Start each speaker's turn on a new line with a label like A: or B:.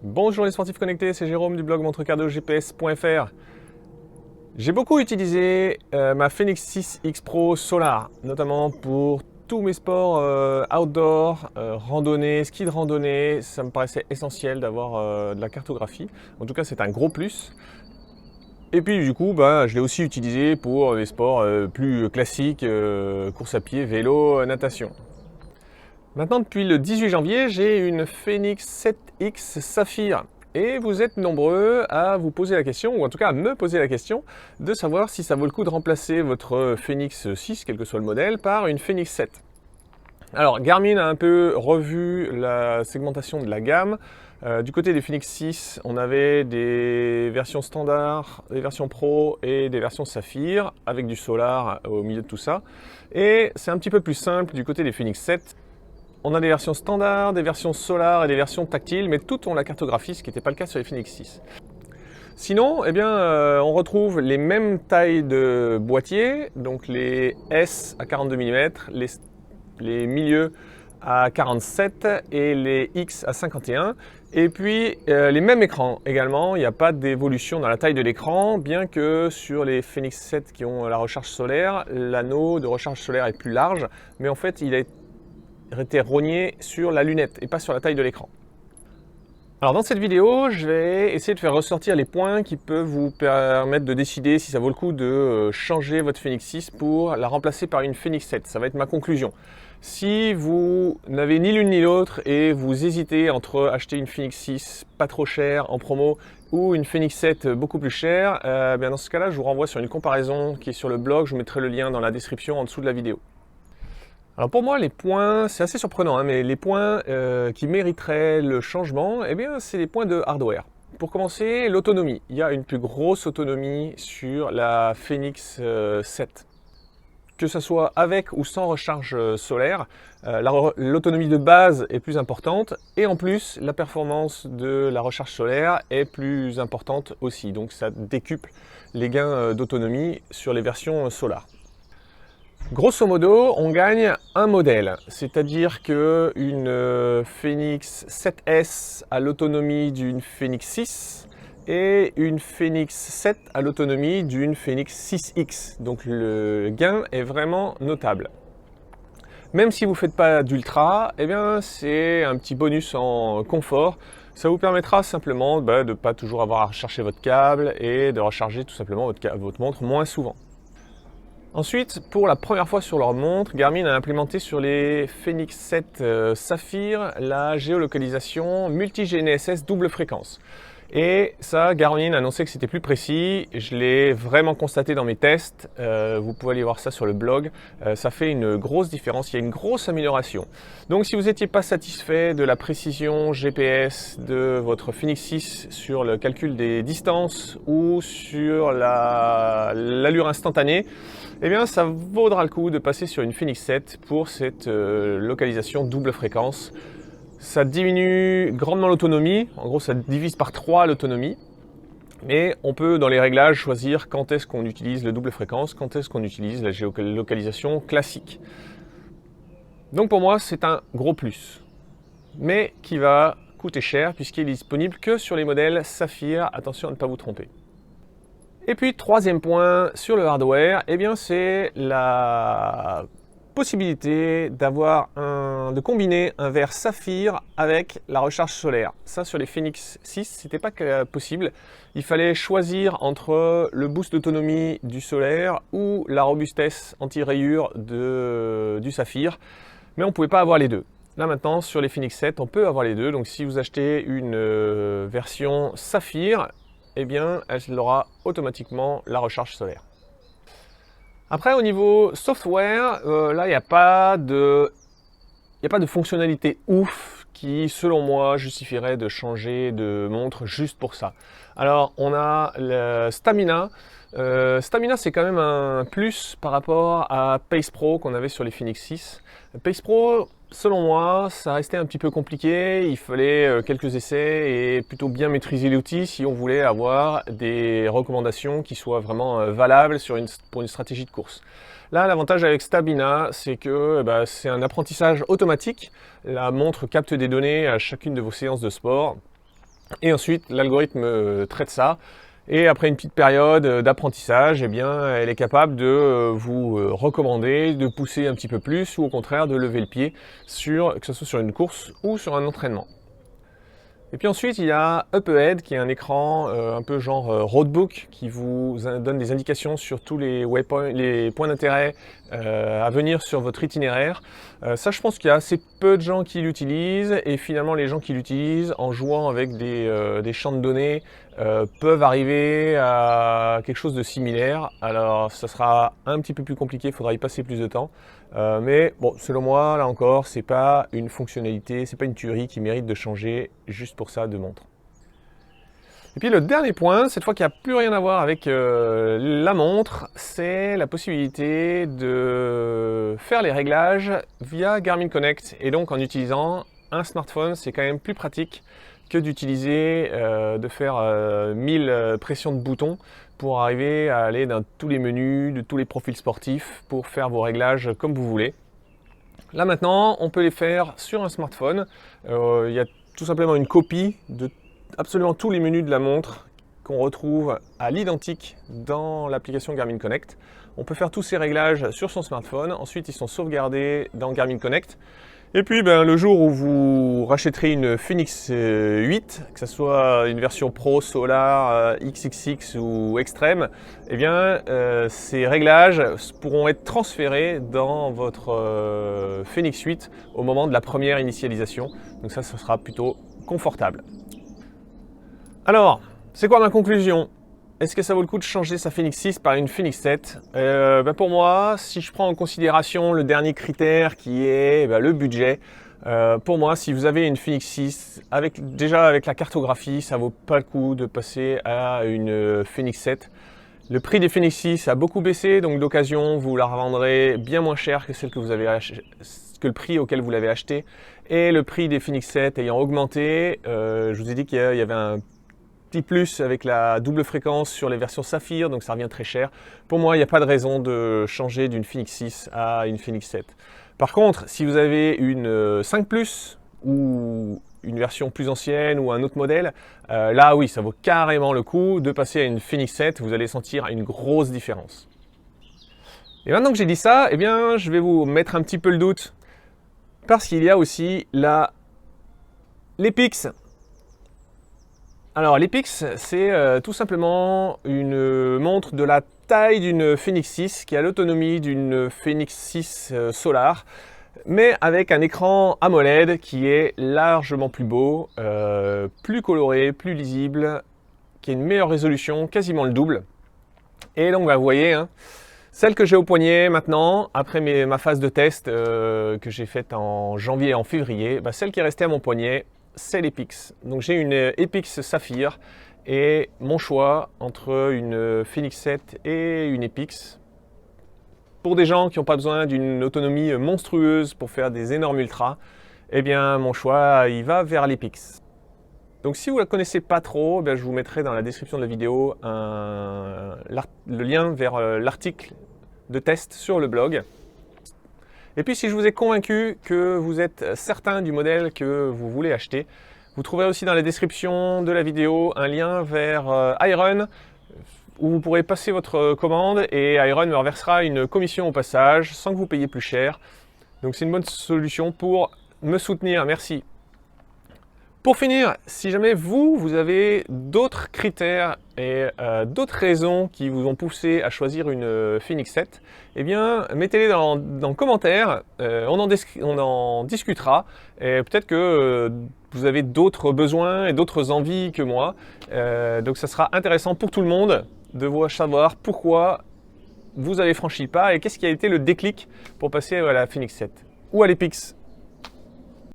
A: Bonjour les sportifs connectés, c'est Jérôme du blog montrecardogps.fr. J'ai beaucoup utilisé ma Fenix 6 X Pro Solar, notamment pour tous mes sports outdoor, randonnée, ski de randonnée. Ça me paraissait essentiel d'avoir de la cartographie. En tout cas, c'est un gros plus. Et puis du coup, je l'ai aussi utilisé pour les sports plus classiques, course à pied, vélo, natation. Maintenant, depuis le 18 janvier, j'ai une Fenix 7X Saphir. Et vous êtes nombreux à vous poser la question, ou en tout cas à me poser la question, de savoir si ça vaut le coup de remplacer votre Fenix 6, quel que soit le modèle, par une Fenix 7. Alors, Garmin a un peu revu la segmentation de la gamme. Du côté des Fenix 6, on avait des versions standards, des versions Pro et des versions Saphir, avec du Solar au milieu de tout ça. Et c'est un petit peu plus simple du côté des Fenix 7. On a des versions standards, des versions Solar et des versions tactiles, mais toutes ont la cartographie, ce qui n'était pas le cas sur les Fenix 6. Sinon, on retrouve les mêmes tailles de boîtier, donc les S à 42 mm, les milieux à 47 et les X à 51. Et puis les mêmes écrans également, il n'y a pas d'évolution dans la taille de l'écran, bien que sur les Fenix 7 qui ont la recharge solaire, l'anneau de recharge solaire est plus large, mais en fait il a été rogné sur la lunette et pas sur la taille de l'écran. Alors dans cette vidéo, je vais essayer de faire ressortir les points qui peuvent vous permettre de décider si ça vaut le coup de changer votre Fenix 6 pour la remplacer par une Fenix 7. Ça va être ma conclusion. Si vous n'avez ni l'une ni l'autre et vous hésitez entre acheter une Fenix 6 pas trop chère en promo ou une Fenix 7 beaucoup plus chère, dans ce cas-là, je vous renvoie sur une comparaison qui est sur le blog. Je vous mettrai le lien dans la description en dessous de la vidéo. Alors pour moi, les points, c'est assez surprenant, mais les points qui mériteraient le changement, c'est les points de hardware. Pour commencer, l'autonomie. Il y a une plus grosse autonomie sur la Fenix 7. Que ce soit avec ou sans recharge solaire, l'autonomie de base est plus importante et en plus, la performance de la recharge solaire est plus importante aussi. Donc ça décuple les gains d'autonomie sur les versions Solar. Grosso modo, on gagne un modèle, c'est-à-dire qu'une Fenix 7S a l'autonomie d'une Fenix 6 et une Fenix 7 a l'autonomie d'une Fenix 6X. Donc le gain est vraiment notable. Même si vous ne faites pas d'ultra, c'est un petit bonus en confort. Ça vous permettra simplement de ne pas toujours avoir à rechercher votre câble et de recharger tout simplement votre montre moins souvent. Ensuite, pour la première fois sur leur montre, Garmin a implémenté sur les Fenix 7 Saphir la géolocalisation multi-GNSS double fréquence. Et ça, Garmin a annoncé que c'était plus précis. Je l'ai vraiment constaté dans mes tests. Vous pouvez aller voir ça sur le blog. Ça fait une grosse différence. Il y a une grosse amélioration. Donc, si vous n'étiez pas satisfait de la précision GPS de votre Fenix 6 sur le calcul des distances ou sur l'allure instantanée, ça vaudra le coup de passer sur une Fenix 7 pour cette localisation double fréquence. Ça diminue grandement l'autonomie, en gros ça divise par 3 l'autonomie, mais on peut dans les réglages choisir quand est-ce qu'on utilise le double fréquence, quand est-ce qu'on utilise la géolocalisation classique. Donc pour moi c'est un gros plus, mais qui va coûter cher puisqu'il est disponible que sur les modèles Saphir, attention à ne pas vous tromper. Et puis troisième point sur le hardware, c'est la possibilité de combiner un verre saphir avec la recharge solaire. Ça sur les Fenix 6, c'était pas possible. Il fallait choisir entre le boost d'autonomie du solaire ou la robustesse anti-rayures du saphir, mais on pouvait pas avoir les deux. Là maintenant sur les Fenix 7, on peut avoir les deux. Donc si vous achetez une version saphir, elle aura automatiquement la recharge solaire. Après, au niveau software, là, il n'y a pas de fonctionnalité ouf qui, selon moi, justifierait de changer de montre juste pour ça. Alors, on a le Stamina. Stamina, c'est quand même un plus par rapport à Pace Pro qu'on avait sur les Fenix 6. Pace Pro, selon moi, ça restait un petit peu compliqué. Il fallait quelques essais et plutôt bien maîtriser l'outil si on voulait avoir des recommandations qui soient vraiment valables pour une stratégie de course. Là, l'avantage avec Stamina, c'est que c'est un apprentissage automatique. La montre capte des données à chacune de vos séances de sport. Et ensuite, l'algorithme traite ça. Et après une petite période d'apprentissage, eh bien, elle est capable de vous recommander, de pousser un petit peu plus ou au contraire de lever le pied, que ce soit sur une course ou sur un entraînement. Et puis ensuite, il y a Up Ahead qui est un écran un peu genre roadbook qui vous donne des indications sur tous les waypoints, les points d'intérêt à venir sur votre itinéraire. Ça, je pense qu'il y a assez peu de gens qui l'utilisent et finalement, les gens qui l'utilisent en jouant avec des champs de données peuvent arriver à quelque chose de similaire. Alors, ça sera un petit peu plus compliqué, il faudra y passer plus de temps. Mais bon, selon moi, là encore, c'est pas une fonctionnalité, c'est pas une tuerie qui mérite de changer juste pour ça de montre. Et puis le dernier point, cette fois qui n'a plus rien à voir avec la montre, c'est la possibilité de faire les réglages via Garmin Connect. Et donc en utilisant un smartphone, c'est quand même plus pratique que d'utiliser, de faire 1000 pressions de boutons pour arriver à aller dans tous les menus, de tous les profils sportifs, pour faire vos réglages comme vous voulez. Là maintenant, on peut les faire sur un smartphone. Il y a tout simplement une copie de absolument tous les menus de la montre qu'on retrouve à l'identique dans l'application Garmin Connect. On peut faire tous ces réglages sur son smartphone. Ensuite, ils sont sauvegardés dans Garmin Connect. Et puis, le jour où vous rachèterez une Fenix 8, que ce soit une version Pro, Solar, XXX ou Extreme, eh bien, ces réglages pourront être transférés dans votre Fenix 8 au moment de la première initialisation. Donc ça sera plutôt confortable. Alors, c'est quoi ma conclusion ? Est-ce que ça vaut le coup de changer sa Fenix 6 par une Fenix 7 ? Pour moi, si je prends en considération le dernier critère qui est le budget, pour moi, si vous avez une Fenix 6, déjà avec la cartographie, ça vaut pas le coup de passer à une Fenix 7. Le prix des Fenix 6 a beaucoup baissé, donc d'occasion, vous la revendrez bien moins cher que celle que vous avez que le prix auquel vous l'avez acheté. Et le prix des Fenix 7 ayant augmenté, je vous ai dit qu'il y avait un plus avec la double fréquence sur les versions Saphir, donc ça revient très cher. Pour moi, il n'y a pas de raison de changer d'une Fenix 6 à une Fenix 7. Par contre, si vous avez une 5 Plus ou une version plus ancienne ou un autre modèle, là oui, ça vaut carrément le coup de passer à une Fenix 7, vous allez sentir une grosse différence. Et maintenant que j'ai dit ça, eh bien, je vais vous mettre un petit peu le doute, parce qu'il y a aussi l'Epix. Alors l'Epix, c'est tout simplement une montre de la taille d'une Fenix 6 qui a l'autonomie d'une Fenix 6 Solar, mais avec un écran AMOLED qui est largement plus beau, plus coloré, plus lisible, qui a une meilleure résolution, quasiment le double. Et donc vous voyez, celle que j'ai au poignet maintenant, après ma phase de test que j'ai faite en janvier et en février, celle qui est restée à mon poignet, c'est l'Epix. Donc j'ai une Epix Saphir et mon choix entre une Fenix 7 et une Epix. Pour des gens qui n'ont pas besoin d'une autonomie monstrueuse pour faire des énormes ultras, eh bien mon choix il va vers l'Epix. Donc si vous ne la connaissez pas trop, je vous mettrai dans la description de la vidéo le lien vers l'article de test sur le blog. Et puis si je vous ai convaincu que vous êtes certain du modèle que vous voulez acheter, vous trouverez aussi dans la description de la vidéo un lien vers iRun où vous pourrez passer votre commande et iRun me reversera une commission au passage sans que vous payiez plus cher. Donc c'est une bonne solution pour me soutenir, merci. Pour finir, si jamais vous avez d'autres critères et d'autres raisons qui vous ont poussé à choisir une Fenix 7, eh bien, mettez-les dans le commentaire, on en discutera, et peut-être que vous avez d'autres besoins et d'autres envies que moi, donc ça sera intéressant pour tout le monde de savoir pourquoi vous avez franchi le pas et qu'est-ce qui a été le déclic pour passer à la Fenix 7 ou à l'Epix.